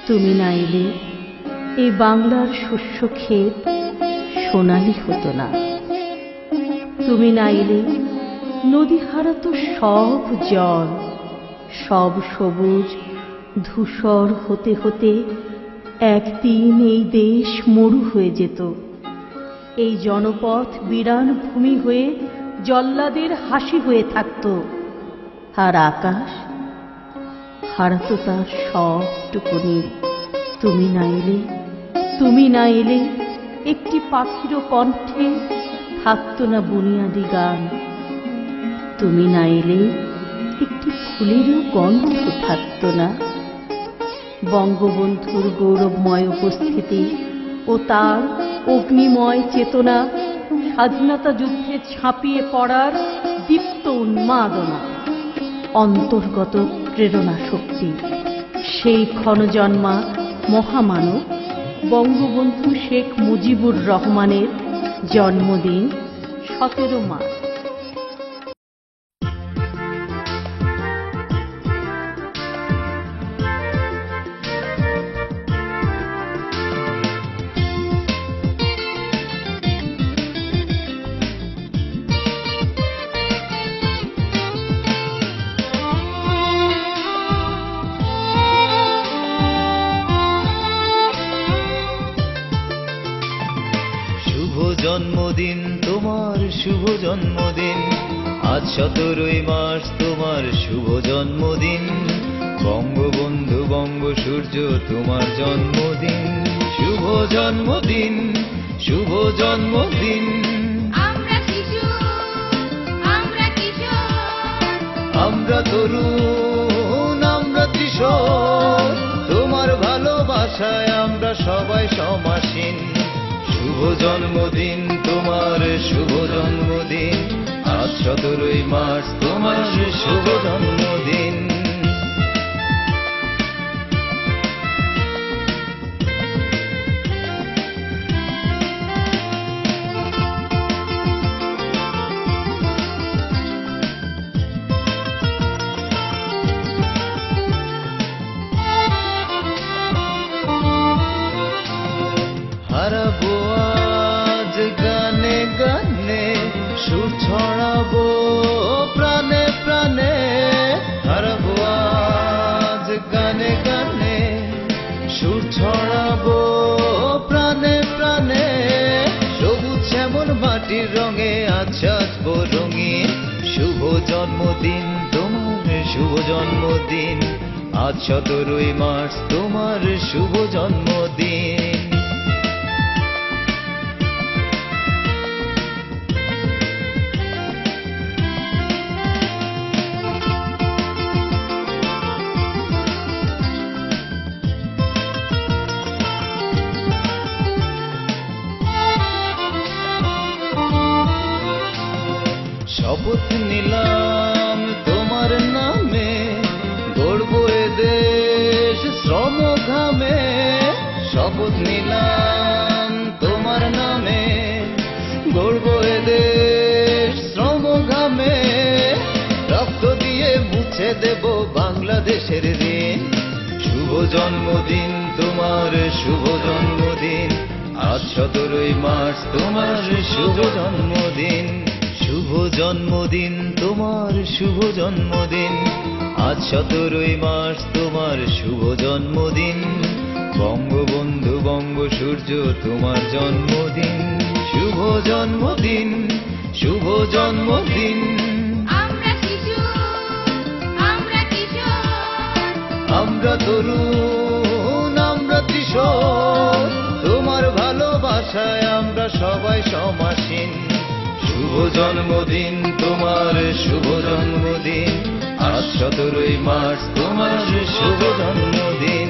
তুমি না এলে এই বাংলার শস্য ক্ষেত সোনালি হতো না। তুমি না এলে নদী হারাতো সব জল, সব সবুজ ধূসর হতে হতে একদিন এই দেশ মরু হয়ে যেত। এই জনপথ বিরান ভূমি হয়ে জল্লাদের হাসি হয়ে থাকত, আর আকাশ হারাতো তার সবটুকুনি। তুমি না এলে, তুমি না এলে একটি পাখিরও কণ্ঠে থাকতো না বুনিয়াদি গান। তুমি না এলে একটি ফুলেরও গন্ধ থাকতো না। বঙ্গবন্ধুর গৌরবময় উপস্থিতি ও তার অগ্নিময় চেতনা, স্বাধীনতা যুদ্ধে ঝাঁপিয়ে পড়ার দীপ্ত উন্মাদনা, অন্তর্গত প্রেরণা শক্তি, সেই ক্ষণজন্মা মহামানব বঙ্গবন্ধু শেখ মুজিবুর রহমানের জন্মদিন 17 মার্চ। জন্মদিন তোমার, শুভ জন্মদিন আজ 17 মার্চ তোমার শুভ জন্মদিন। বঙ্গবন্ধু বঙ্গ সূর্য তোমার জন্মদিন, শুভ জন্মদিন, শুভ জন্মদিন। আমরা শিশু, আমরা কিশোর, আমরা তরুণ, আমরা কিশোর, তোমার ভালোবাসায় আমরা সবাই সমাসীন। শুভ জন্মদিন তোমার, শুভ জন্মদিন আজ 17 মার্চ তোমার শুভ জন্মদিন। হারাবো আজ গানে গানে, সুর ছড়াবো প্রাণে প্রাণে। হারাবো আজ গানে গানে, সুর ছড়াবো প্রাণে প্রাণে। সবুজ শ্যামল মাটির রঙে আজ সাজবো রঙিন। শুভ জন্মদিন তোমার, শুভ জন্মদিন আজ 17 মার্চ তোমার শুভ জন্মদিন। শপথ নিলাম তোমার নামে, গড়ব এ দেশ শ্রম ঘামে। শপথ নিলাম তোমার নামে, গড়ব এ দেশ শ্রম ঘামে। রক্ত দিয়ে মুছে দেব বাংলাদেশের ঋণ। শুভ জন্মদিন তোমার, শুভ জন্মদিন আজ 17 মার্চ তোমার শুভ জন্মদিন। শুভ জন্মদিন তোমার, শুভ জন্মদিন আজ 17 মার্চ তোমার শুভ জন্মদিন। বঙ্গবন্ধু বঙ্গ সূর্য তোমার জন্মদিন, শুভ জন্মদিন, শুভ জন্মদিন। আমরা শিশু, আমরা কিশোর, আমরা তরুণ, আমরা কিশোর, তোমার ভালোবাসায় আমরা সবাই সমাসীন। শুভ জন্মদিন তোমার, শুভ জন্মদিন আজ 17 মার্চ তোমার শুভ জন্মদিন।